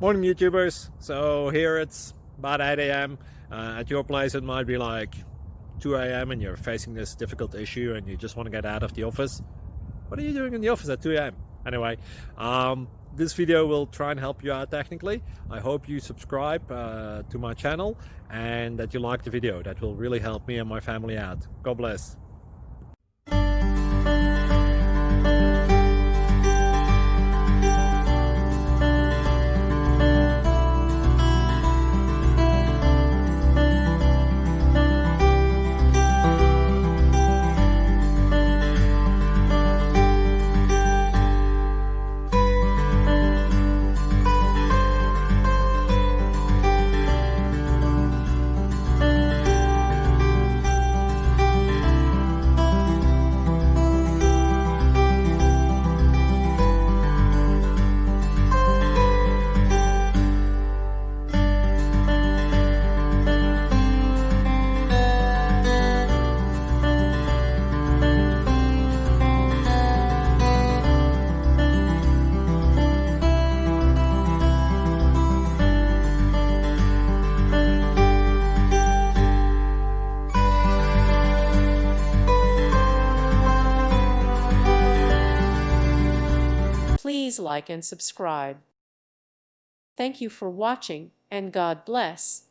Morning YouTubers. So here it's about 8 a.m. At your place it might be like 2 a.m. and you're facing this difficult issue and you just want to get out of the office. What are you doing in the office at 2 a.m.? Anyway, this video will try and help you out technically. I hope you subscribe to my channel and that you like the video. That will really help me and my family out. God bless. Please like and subscribe. Thank you for watching, and God bless.